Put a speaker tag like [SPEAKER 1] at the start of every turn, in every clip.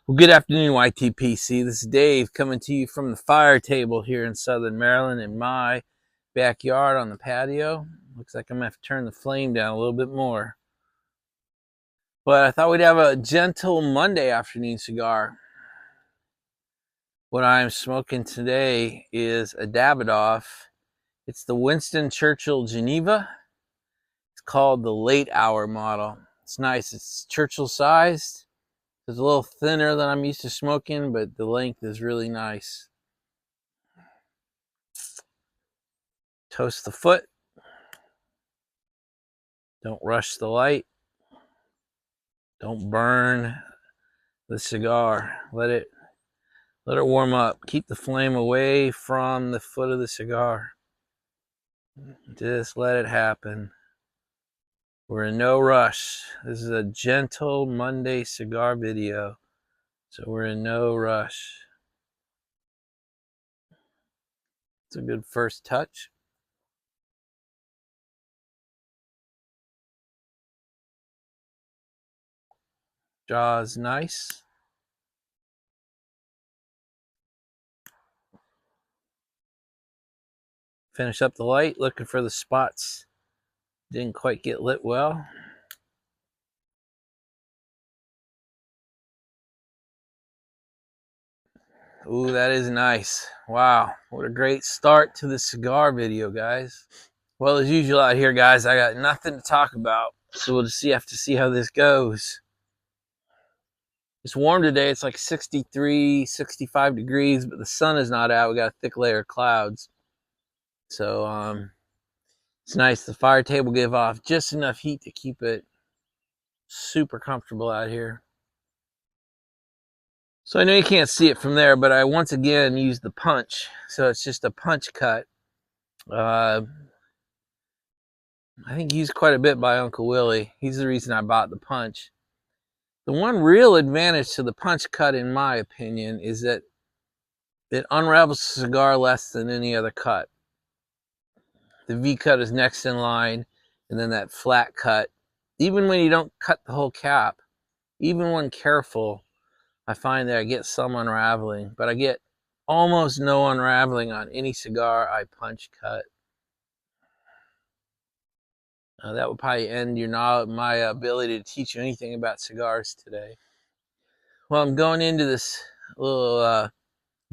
[SPEAKER 1] Well, good afternoon, YTPC. This is Dave coming to you from the fire table here in Southern Maryland in my backyard on the patio. Looks like I'm going to have to turn the flame down a little bit more. But I thought we'd have a gentle Monday afternoon cigar. What I'm smoking today is a Davidoff. It's the Winston Churchill Geneva. It's called the late hour model. It's nice. It's Churchill sized. It's a little thinner than I'm used to smoking, but the length is really nice. Toast the foot. Don't rush the light. Don't burn the cigar. Let it warm up. Keep the flame away from the foot of the cigar. Just let it happen. We're in no rush. This is a gentle Monday cigar video, so we're in no rush. It's a good first touch. Jaw's nice. Finish up the light, looking for the spots. Didn't quite get lit well. Ooh, that is nice. Wow, what a great start to the cigar video, guys. Well, as usual out here, guys, I got nothing to talk about, so we'll just have to see how this goes. It's warm today. It's like 63, 65 degrees, but the sun is not out. We got a thick layer of clouds. So it's nice. The fire table gave off just enough heat to keep it super comfortable out here. So I know you can't see it from there, but I once again used the punch. So it's just a punch cut. I think used quite a bit by Uncle Willie. He's the reason I bought the punch. The one real advantage to the punch cut, in my opinion, is that it unravels the cigar less than any other cut. The V cut is next in line, and then that flat cut. Even when you don't cut the whole cap, even when careful, I find that I get some unraveling, but I get almost no unraveling on any cigar I punch cut. That would probably end my ability to teach you anything about cigars today. Well, I'm going into this little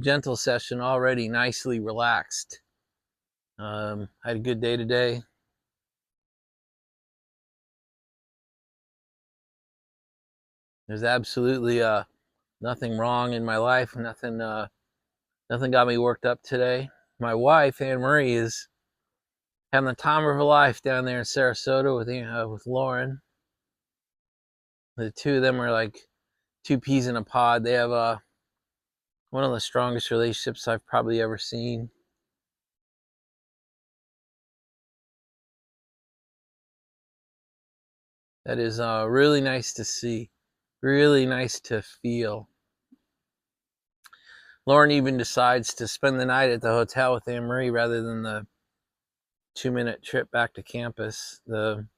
[SPEAKER 1] gentle session already nicely relaxed. I had a good day today. There's absolutely nothing wrong in my life. Nothing got me worked up today. My wife, Anne Marie, is having the time of her life down there in Sarasota with Lauren. The two of them are like two peas in a pod. They have one of the strongest relationships I've probably ever seen. That is really nice to see, really nice to feel. Lauren even decides to spend the night at the hotel with Anne Marie rather than the 2-minute trip back to campus. Anne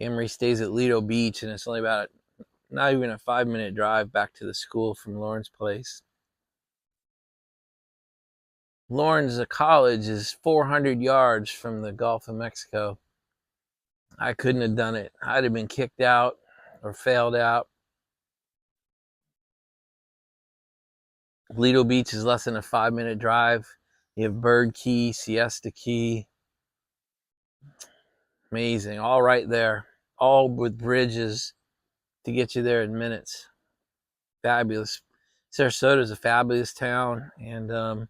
[SPEAKER 1] Marie stays at Lido Beach, and it's only about not even a 5-minute drive back to the school from Lauren's place. Lauren's college is 400 yards from the Gulf of Mexico. I couldn't have done it. I'd have been kicked out or failed out. Lido Beach is less than a 5-minute drive. You have Bird Key, Siesta Key. Amazing. All right there. All with bridges to get you there in minutes. Fabulous. Sarasota is a fabulous town, and I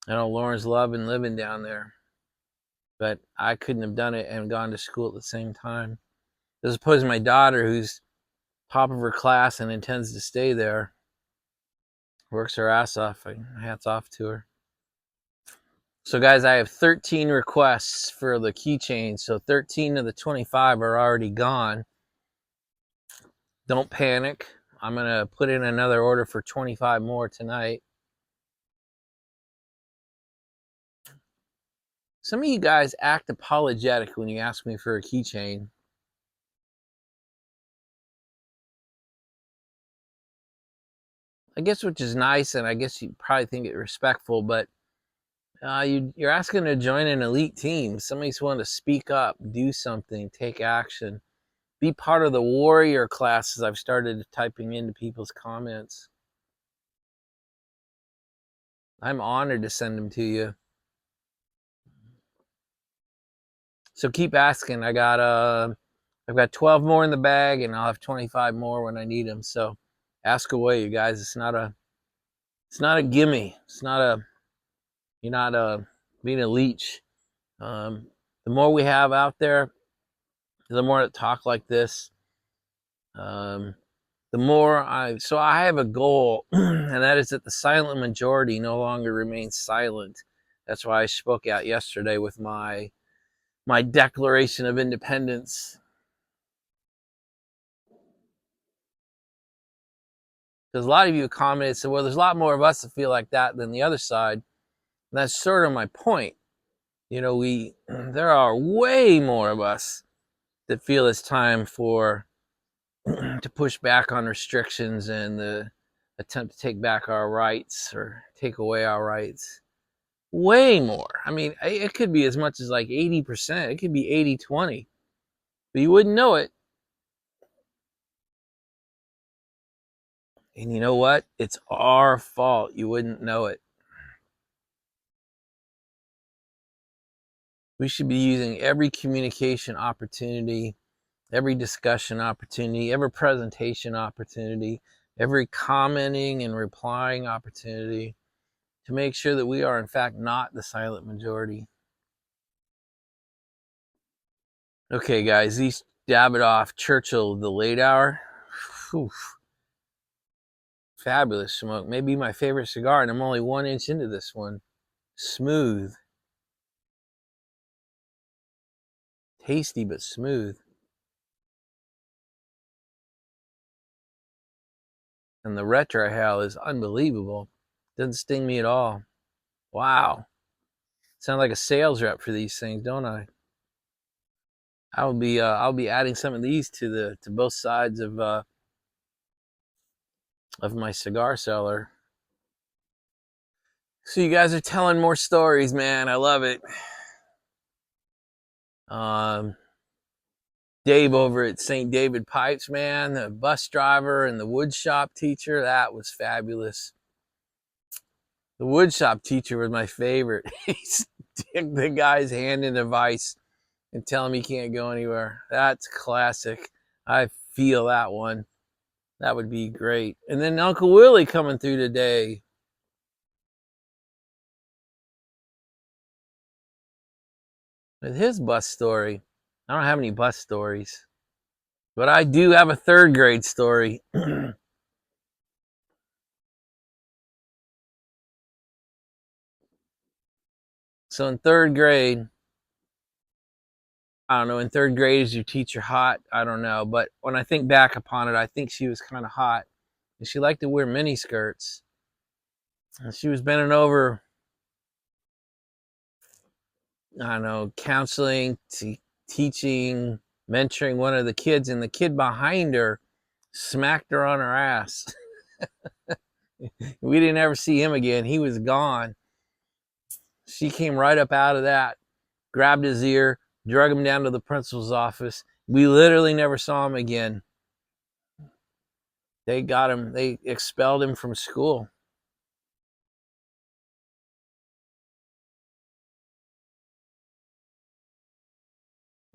[SPEAKER 1] know Lauren's loving living down there. But I couldn't have done it and gone to school at the same time. As opposed to my daughter, who's top of her class and intends to stay there, works her ass off. Hats off to her. So guys, I have 13 requests for the keychain. So 13 of the 25 are already gone. Don't panic. I'm going to put in another order for 25 more tonight. Some of you guys act apologetic when you ask me for a keychain. I guess, which is nice, and I guess you probably think it respectful, but you're asking to join an elite team. Somebody's willing to speak up, do something, take action, be part of the warrior classes I've started typing into people's comments. I'm honored to send them to you. So keep asking. I've got 12 more in the bag, and I'll have 25 more when I need them. So ask away, you guys. It's not a gimme. You're not being a leech. The more we have out there, the more that talk like this, the more I have a goal, and that is that the silent majority no longer remains silent. That's why I spoke out yesterday with my Declaration of Independence. Because a lot of you commented, said, well, there's a lot more of us that feel like that than the other side. And that's sort of my point. You know, there are way more of us that feel it's time for to push back on restrictions and the attempt to take back our rights or take away our rights. Way more. I mean, it could be as much as like 80%. It could be 80-20. But you wouldn't know it. And you know what? It's our fault you wouldn't know it. We should be using every communication opportunity, every discussion opportunity, every presentation opportunity, every commenting and replying opportunity to make sure that we are in fact not the silent majority. Okay, guys, these Davidoff Churchill, the late hour. Whew. Fabulous smoke. Maybe my favorite cigar, and I'm only 1 inch into this one. Smooth. Tasty, but smooth. And the retrohale is unbelievable. Doesn't sting me at all. Wow. Sound like a sales rep for these things, don't I? I'll be adding some of these to both sides of my cigar cellar. So you guys are telling more stories, man. I love it. Dave over at St. David Pipes, man, the bus driver and the woodshop teacher, that was fabulous. The woodshop teacher was my favorite. He stick the guy's hand in the vise and tell him he can't go anywhere. That's classic. I feel that one. That would be great. And then Uncle Willie coming through today. With his bus story. I don't have any bus stories. But I do have a 3rd grade story. So in 3rd grade, I don't know, in 3rd grade, is your teacher hot? I don't know. But when I think back upon it, I think she was kind of hot. And she liked to wear mini skirts. And she was bending over, I don't know, counseling, teaching, mentoring one of the kids. And the kid behind her smacked her on her ass. We didn't ever see him again. He was gone. She came right up out of that, grabbed his ear, drug him down to the principal's office. We literally never saw him again. They got him, they expelled him from school.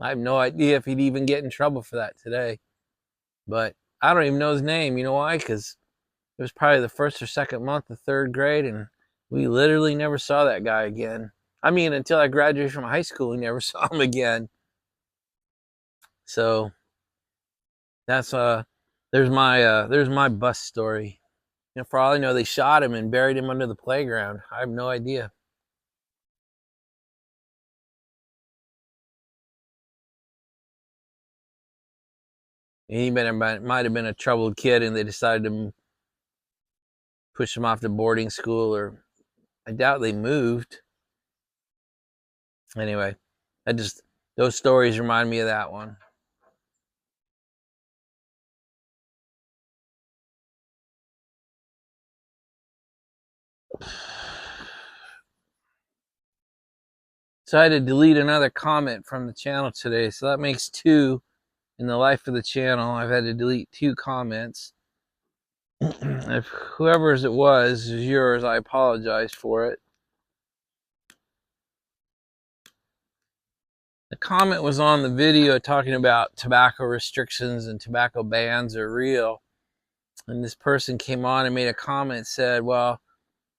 [SPEAKER 1] I have no idea if he'd even get in trouble for that today. But I don't even know his name. You know why? Because it was probably the 1st or 2nd month of 3rd grade, and we literally never saw that guy again. I mean, until I graduated from high school, we never saw him again. So that's there's my bus story. You know, for all I know, they shot him and buried him under the playground. I have no idea. He might have been a troubled kid, and they decided to push him off to boarding school, or I doubt they moved. Anyway, those stories remind me of that one. So I had to delete another comment from the channel today. So that makes 2 in the life of the channel. I've had to delete 2 comments. If whoever's it was is yours, I apologize for it. The comment was on the video talking about tobacco restrictions and tobacco bans are real. And this person came on and made a comment and said, well,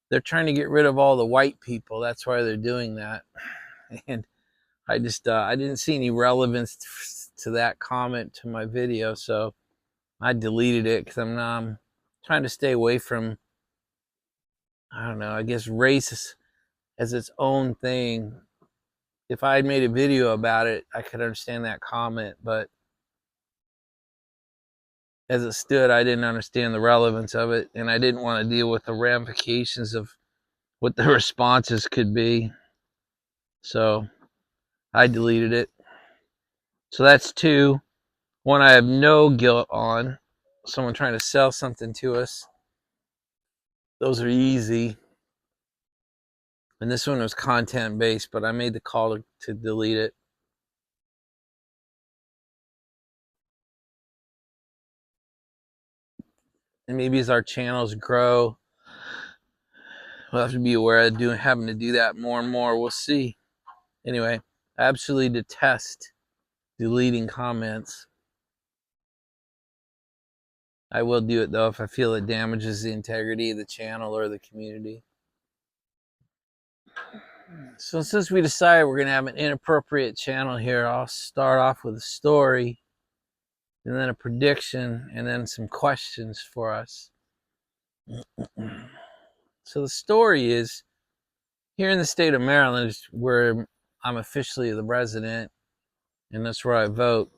[SPEAKER 1] they're trying to get rid of all the white people. That's why they're doing that. And I just, I didn't see any relevance to that comment to my video. So I deleted it because I'm trying to stay away from, I don't know, I guess race as its own thing. If I had made a video about it, I could understand that comment, but as it stood, I didn't understand the relevance of it, and I didn't want to deal with the ramifications of what the responses could be. So I deleted it. So that's 2. One I have no guilt on. Someone trying to sell something to us. Those are easy. And this one was content based, but I made the call to delete it. And maybe as our channels grow, we'll have to be aware of having to do that more and more. We'll see. Anyway, I absolutely detest deleting comments. I will do it though if I feel it damages the integrity of the channel or the community. So since we decided we're going to have an inappropriate channel here, I'll start off with a story and then a prediction and then some questions for us. So the story is, here in the state of Maryland, where I'm officially the resident, and that's where I vote.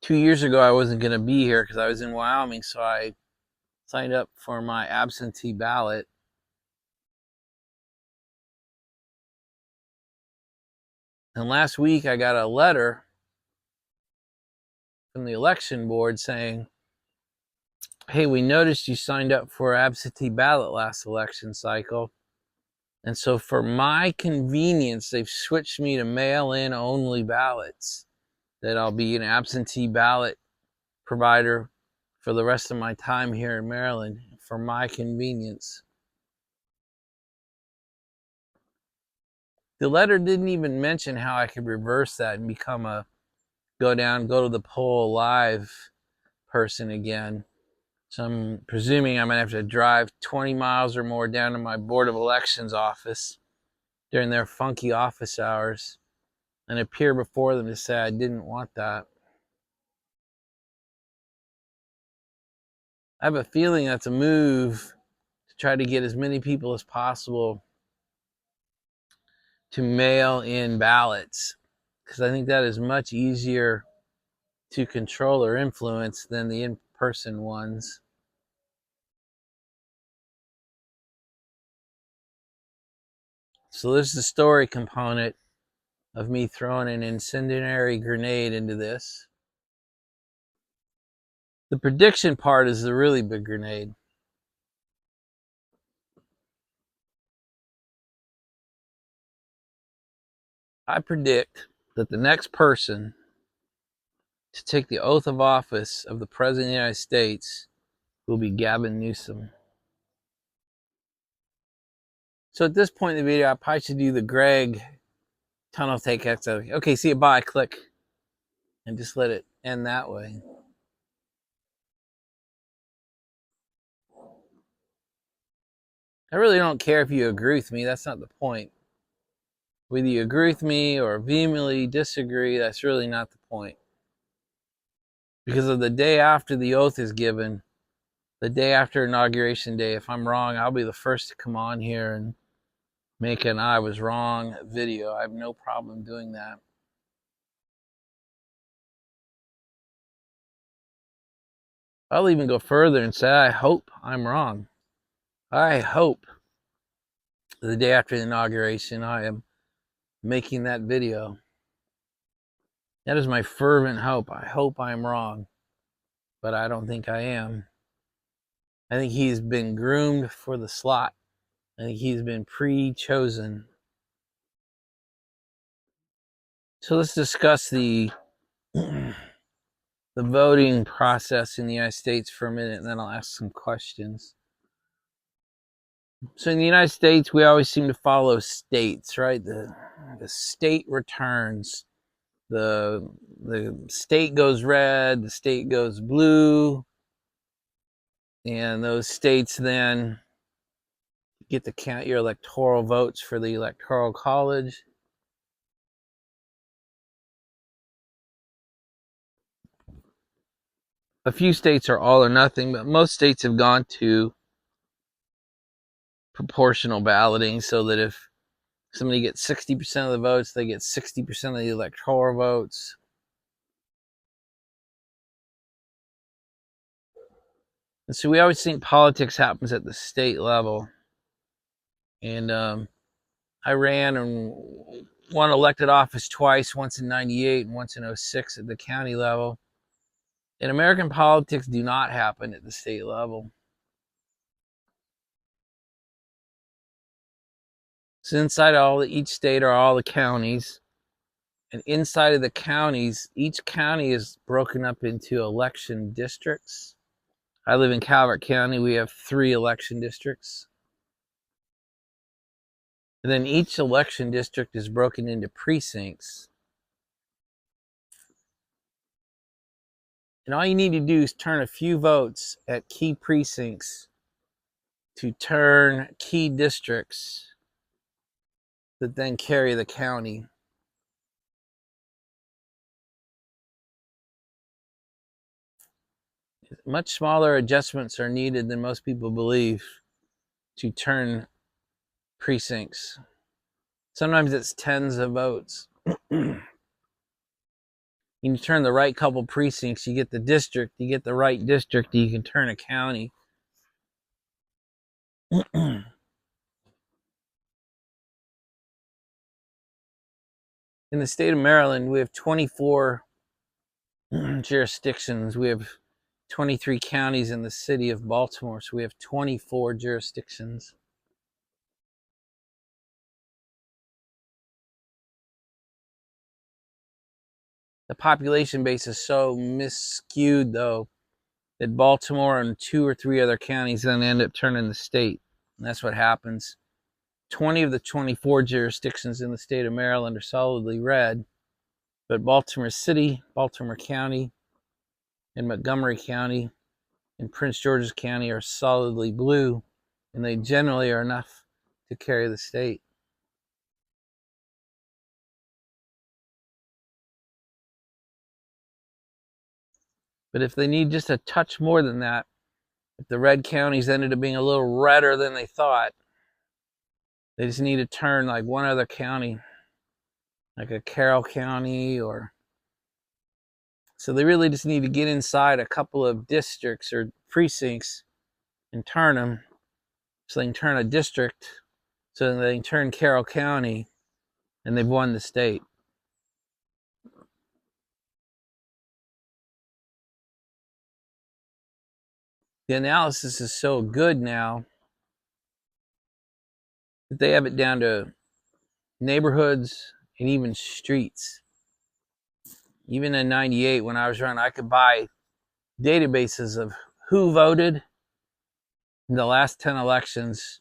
[SPEAKER 1] 2 years ago, I wasn't going to be here because I was in Wyoming, so I signed up for my absentee ballot. And last week, I got a letter from the election board saying, hey, we noticed you signed up for absentee ballot last election cycle. And so for my convenience, they've switched me to mail-in only ballots, that I'll be an absentee ballot provider for the rest of my time here in Maryland for my convenience. The letter didn't even mention how I could reverse that and become a go to the poll live person again. So I'm presuming I'm going to have to drive 20 miles or more down to my Board of Elections office during their funky office hours and appear before them to say I didn't want that. I have a feeling that's a move to try to get as many people as possible to mail in ballots, because I think that is much easier to control or influence than the in-person ones. So there's the story component of me throwing an incendiary grenade into this. The prediction part is the really big grenade. I predict that the next person to take the oath of office of the President of the United States will be Gavin Newsom. So at this point in the video, I probably should do the Greg tunnel take exit. Okay, see you, bye, click. And just let it end that way. I really don't care if you agree with me. That's not the point. Whether you agree with me or vehemently disagree, that's really not the point. Because of the day after the oath is given, the day after Inauguration Day, if I'm wrong, I'll be the first to come on here and make an I was wrong video. I have no problem doing that. I'll even go further and say I hope I'm wrong. I hope the day after the inauguration I am making that video. That is my fervent hope. I hope I'm wrong, but I don't think I am. I think he's been groomed for the slot. I think he's been pre-chosen. So let's discuss the voting process in the United States for a minute, and then I'll ask some questions. So in the United States, we always seem to follow states, right? The state returns. The state goes red, the state goes blue, and those states then get to count your electoral votes for the Electoral College. A few states are all or nothing, but most states have gone to proportional balloting, so that if somebody gets 60% of the votes, they get 60% of the electoral votes. And so we always think politics happens at the state level. And I ran and won elected office twice, once in 98 and once in 06 at the county level. And American politics do not happen at the state level. So inside each state are all the counties. And inside of the counties, each county is broken up into election districts. I live in Calvert County. We have 3 election districts. And then each election district is broken into precincts. And all you need to do is turn a few votes at key precincts to turn key districts that then carry the county. Much smaller adjustments are needed than most people believe to turn precincts. Sometimes it's tens of votes. You turn the right couple precincts, you get the district, you get the right district, you can turn a county. In the state of Maryland, we have 24 jurisdictions. We have 23 counties in the city of Baltimore, so we have 24 jurisdictions. The population base is so misskewed, though, that Baltimore and 2 or 3 other counties then end up turning the state. And that's what happens. 20 of the 24 jurisdictions in the state of Maryland are solidly red, but Baltimore City, Baltimore County, and Montgomery County and Prince George's County are solidly blue, and they generally are enough to carry the state. But if they need just a touch more than that, if the red counties ended up being a little redder than they thought, they just need to turn like one other county, like a Carroll County, or so they really just need to get inside a couple of districts or precincts and turn them, so they can turn a district, so they can turn Carroll County, and they've won the state. The analysis is so good now that they have it down to neighborhoods and even streets. Even in 98, when I was running, I could buy databases of who voted in the last 10 elections,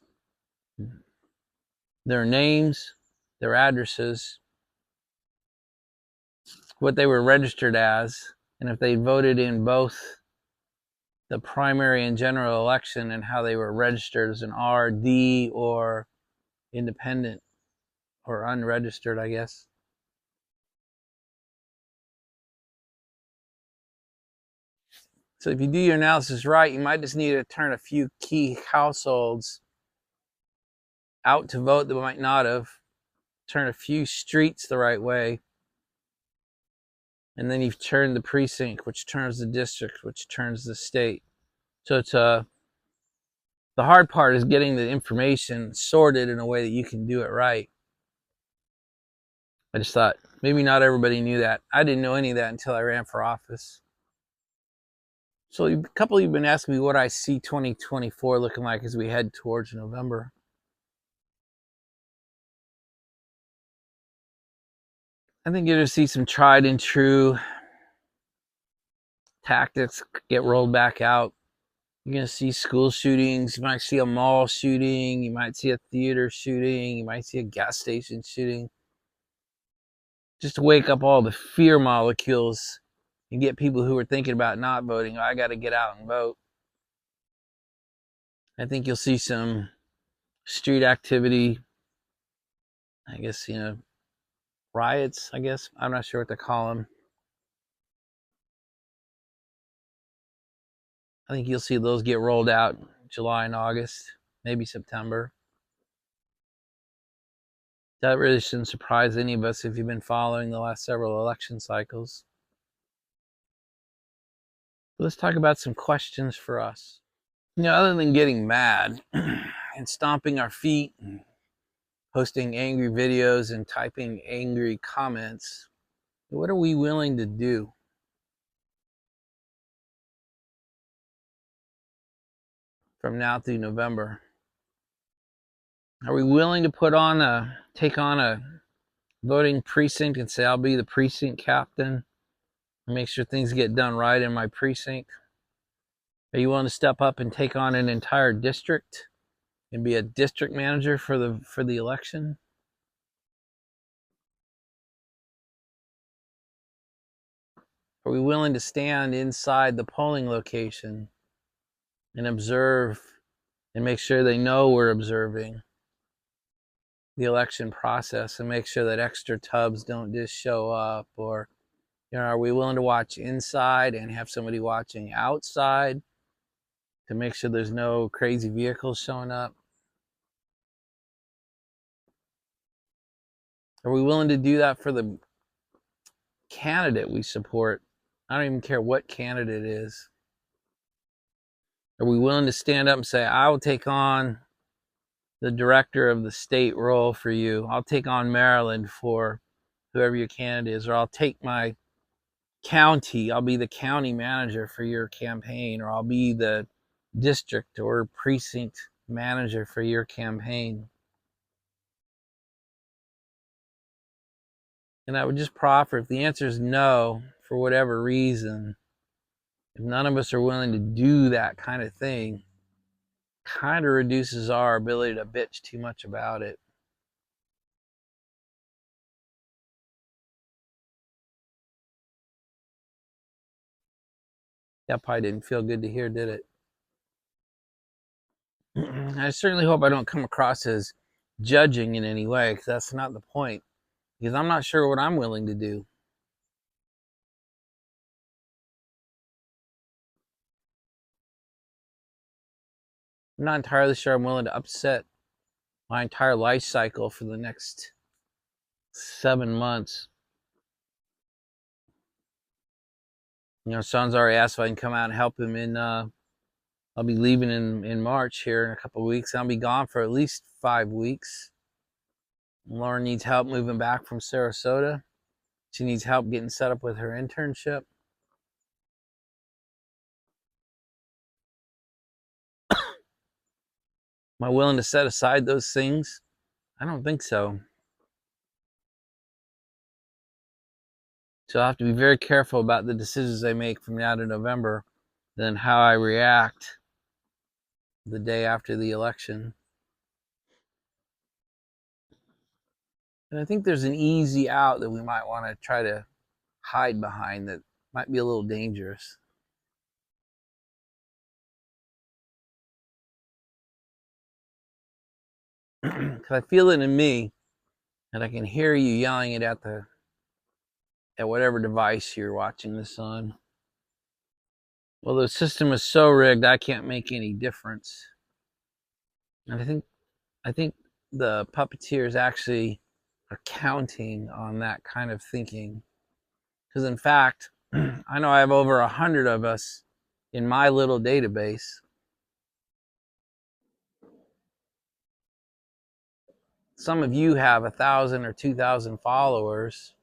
[SPEAKER 1] their names, their addresses, what they were registered as, and if they voted in both the primary and general election, and how they were registered as an RD or independent or unregistered, I guess. So if you do your analysis right, you might just need to turn a few key households out to vote that might not have, turn a few streets the right way, and then you've turned the precinct, which turns the district, which turns the state. So it's the hard part is getting the information sorted in a way that you can do it right. I just thought maybe not everybody knew that. I didn't know any of that until I ran for office. So a couple of you have been asking me what I see 2024 looking like as we head towards November. I think you're going to see some tried and true tactics get rolled back out. You're going to see school shootings. You might see a mall shooting. You might see a theater shooting. You might see a gas station shooting. Just to wake up all the fear molecules and get people who are thinking about not voting. I got to get out and vote. I think you'll see some street activity. I guess, riots, I guess. I'm not sure what to call them. I think you'll see those get rolled out in July and August, maybe September. That really shouldn't surprise any of us if you've been following the last several election cycles. Let's talk about some questions for us. Other than getting mad and stomping our feet and posting angry videos and typing angry comments, what are we willing to do? From now through November? Are we willing to take on a voting precinct and say, I'll be the precinct captain and make sure things get done right in my precinct? Are you willing to step up and take on an entire district and be a district manager for the election? Are we willing to stand inside the polling location and observe and make sure they know we're observing the election process and make sure that extra tubs don't just show up? Or are we willing to watch inside and have somebody watching outside to make sure there's no crazy vehicles showing up? Are we willing to do that for the candidate we support? I don't even care what candidate it is. Are we willing to stand up and say, I will take on the director of the state role for you. I'll take on Maryland for whoever your candidate is, or I'll take my county. I'll be the county manager for your campaign, or I'll be the district or precinct manager for your campaign. And I would just proffer, if the answer is no, for whatever reason, if none of us are willing to do that kind of thing, kind of reduces our ability to bitch too much about it. That probably didn't feel good to hear, did it? I certainly hope I don't come across as judging in any way, because that's not the point. Because I'm not sure what I'm willing to do. I'm not entirely sure I'm willing to upset my entire life cycle for the next 7 months. Sean's already asked if I can come out and help him I'll be leaving in March here in a couple of weeks. I'll be gone for at least 5 weeks. Lauren needs help moving back from Sarasota. She needs help getting set up with her internship. Am I willing to set aside those things? I don't think so. So I'll have to be very careful about the decisions I make from now to November, then how I react the day after the election. And I think there's an easy out that we might want to try to hide behind that might be a little dangerous. Because I feel it in me, and I can hear you yelling it at whatever device you're watching this on. Well, the system is so rigged, I can't make any difference. And I think the puppeteers actually are counting on that kind of thinking. Because in fact, I know I have over 100 of us in my little database. Some of you have 1,000 or 2,000 followers.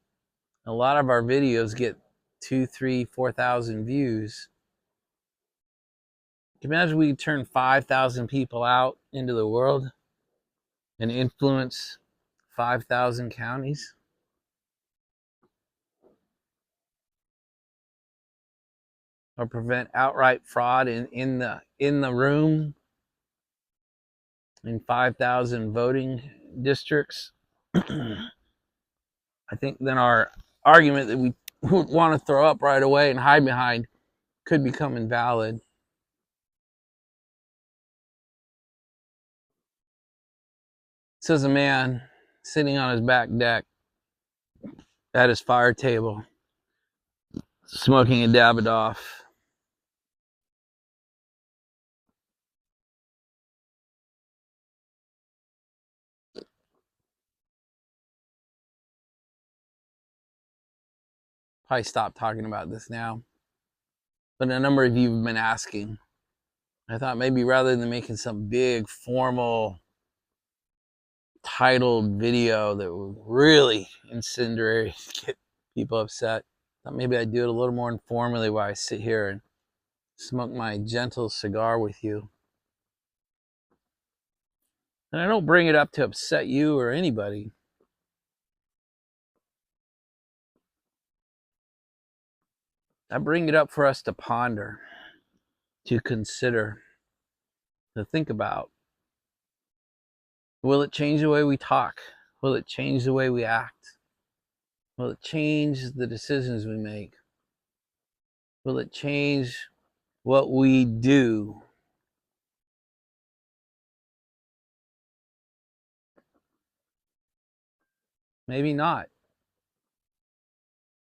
[SPEAKER 1] A lot of our videos get 2, 3, 4,000 views. Can you imagine we could turn 5,000 people out into the world and influence 5,000 counties? or prevent outright fraud in the room in 5,000 voting districts, I think then our argument that we would want to throw up right away and hide behind could become invalid. Says a man sitting on his back deck at his fire table, smoking a Davidoff. Probably stop talking about this now, but a number of you have been asking. I thought maybe rather than making some big formal titled video that would really incendiary get people upset, I thought maybe I'd do it a little more informally while I sit here and smoke my gentle cigar with you. And I don't bring it up to upset you or anybody. I bring it up for us to ponder, to consider, to think about. Will it change the way we talk? Will it change the way we act? Will it change the decisions we make? Will it change what we do? Maybe not.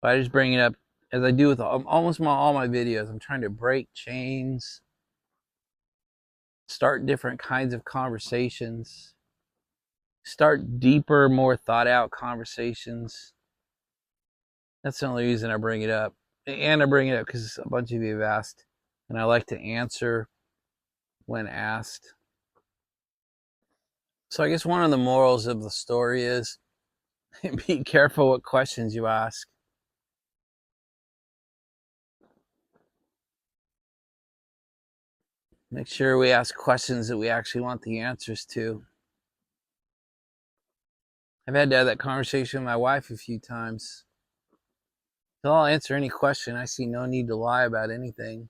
[SPEAKER 1] But I just bring it up as I do with almost all my videos. I'm trying to break chains, start different kinds of conversations, start deeper, more thought out conversations. That's the only reason I bring it up. And I bring it up because a bunch of you have asked, and I like to answer when asked. So I guess one of the morals of the story is be careful what questions you ask. Make sure we ask questions that we actually want the answers to. I've had to have that conversation with my wife a few times. So I'll answer any question. I see no need to lie about anything.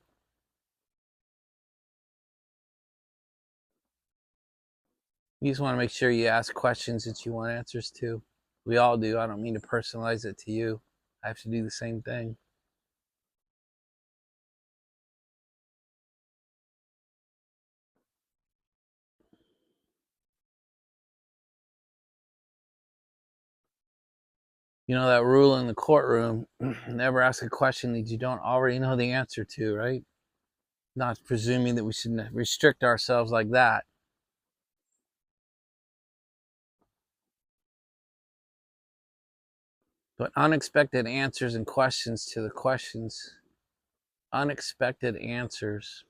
[SPEAKER 1] You just want to make sure you ask questions that you want answers to. We all do. I don't mean to personalize it to you. I have to do the same thing. You know that rule in the courtroom, never ask a question that you don't already know the answer to, right? Not presuming that we should restrict ourselves like that. But unexpected answers and questions to the questions. Unexpected answers.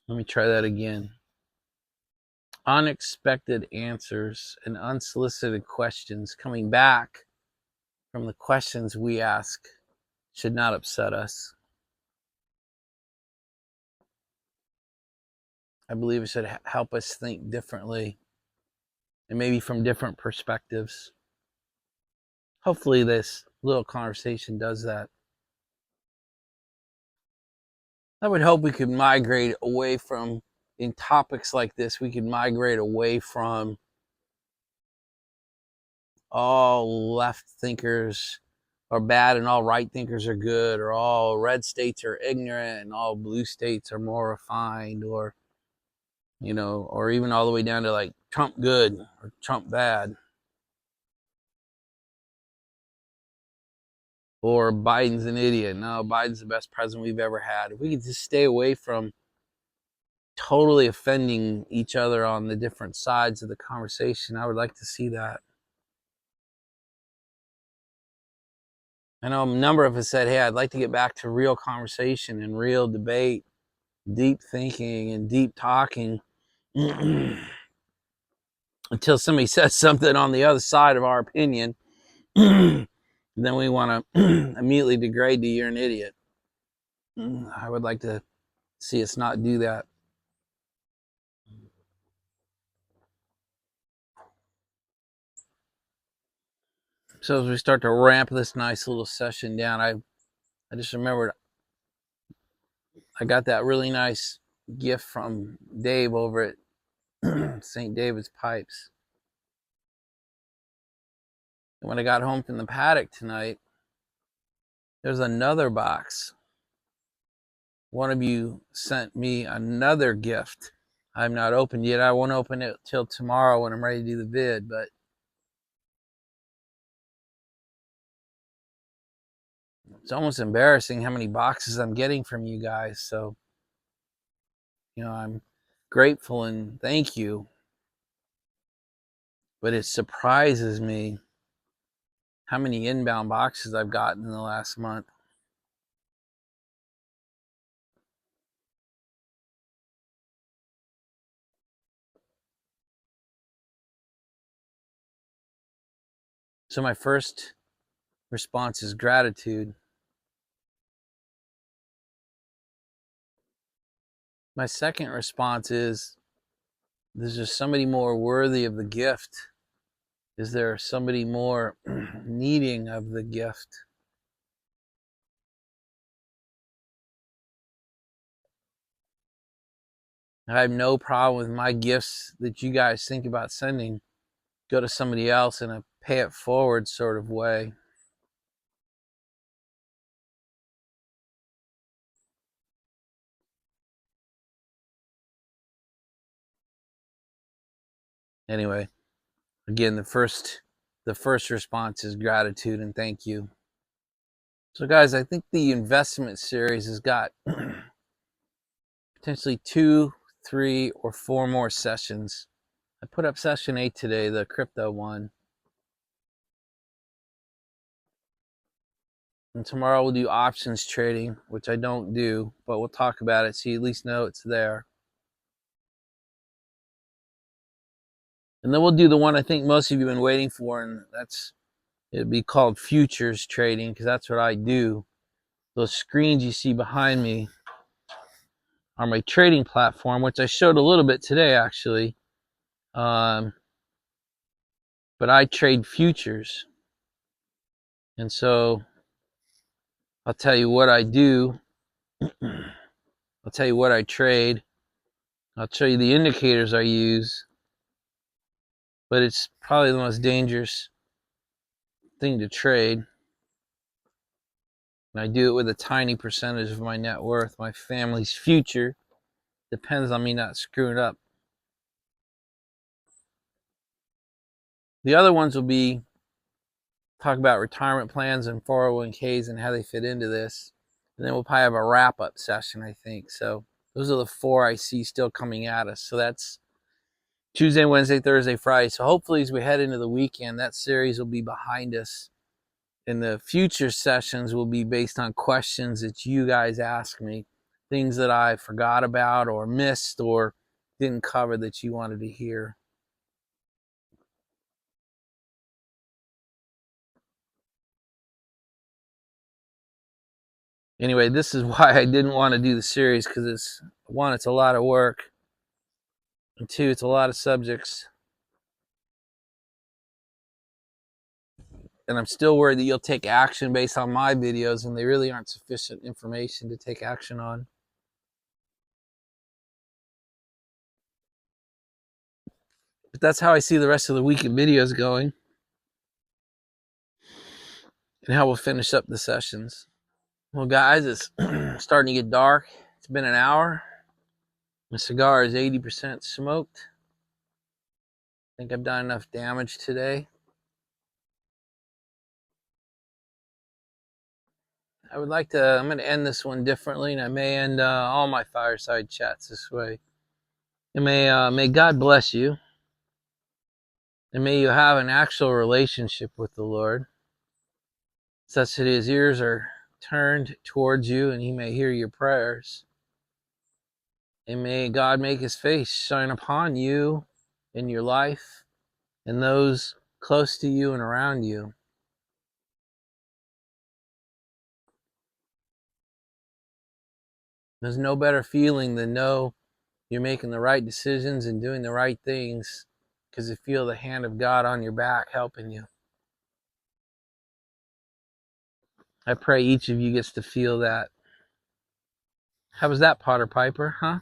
[SPEAKER 1] Let me try that again. Unexpected answers and unsolicited questions coming back from the questions we ask should not upset us. I believe it should help us think differently and maybe from different perspectives. Hopefully this little conversation does that. I would hope we could migrate away from, in topics like this, we could migrate away from all left thinkers are bad and all right thinkers are good, or all red states are ignorant and all blue states are more refined, or, you know, or even all the way down to like Trump good or Trump bad, or Biden's an idiot. No, Biden's the best president we've ever had. If we could just stay away from totally offending each other on the different sides of the conversation, I would like to see that. I know a number of us said, hey, I'd like to get back to real conversation and real debate, deep thinking and deep talking until somebody says something on the other side of our opinion. Then we want to immediately degrade to you're an idiot. I would like to see us not do that. So as we start to ramp this nice little session down, I just remembered I got that really nice gift from Dave over at St. David's Pipes. And when I got home from the paddock tonight, there's another box. One of you sent me another gift. I'm not opened yet. I won't open it till tomorrow when I'm ready to do the vid, but it's almost embarrassing how many boxes I'm getting from you guys. So, I'm grateful and thank you. But it surprises me how many inbound boxes I've gotten in the last month. So my first response is gratitude. My second response is there somebody more worthy of the gift? Is there somebody more needing of the gift? I have no problem with my gifts that you guys think about sending go to somebody else in a pay it forward sort of way. Anyway, again, the first response is gratitude and thank you. So guys, I think the investment series has got potentially 2, 3, or 4 more sessions. I put up session 8 today, the crypto one. And tomorrow we'll do options trading, which I don't do, but we'll talk about it so you at least know it's there. And then we'll do the one I think most of you have been waiting for, and it'd be called futures trading, because that's what I do. Those screens you see behind me are my trading platform, which I showed a little bit today actually. But I trade futures. And so I'll tell you what I do. I'll tell you what I trade. I'll show you the indicators I use. But it's probably the most dangerous thing to trade. And I do it with a tiny percentage of my net worth. My family's future depends on me not screwing up. The other ones will be talk about retirement plans and 401ks and how they fit into this. And then we'll probably have a wrap-up session, I think. So those are the 4 I see still coming at us. So that's Tuesday, Wednesday, Thursday, Friday. So hopefully as we head into the weekend, that series will be behind us. And the future sessions will be based on questions that you guys ask me, things that I forgot about or missed or didn't cover that you wanted to hear. Anyway, this is why I didn't want to do the series, because it's a lot of work, and 2, it's a lot of subjects. And I'm still worried that you'll take action based on my videos, and they really aren't sufficient information to take action on. But that's how I see the rest of the weekend videos going, and how we'll finish up the sessions. Well, guys, it's starting to get dark. It's been an hour. My cigar is 80% smoked. I think I've done enough damage today. I'm going to end this one differently, and I may end all my fireside chats this way. And may God bless you, and may you have an actual relationship with the Lord, such that his ears are turned towards you and he may hear your prayers. And may God make his face shine upon you in your life and those close to you and around you. There's no better feeling than know you're making the right decisions and doing the right things, because you feel the hand of God on your back helping you. I pray each of you gets to feel that. How was that, Potter Piper, huh?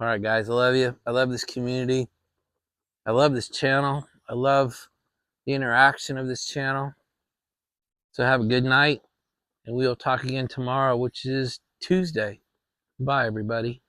[SPEAKER 1] All right, guys, I love you. I love this community. I love this channel. I love the interaction of this channel. So have a good night, and we'll talk again tomorrow, which is Tuesday. Bye, everybody.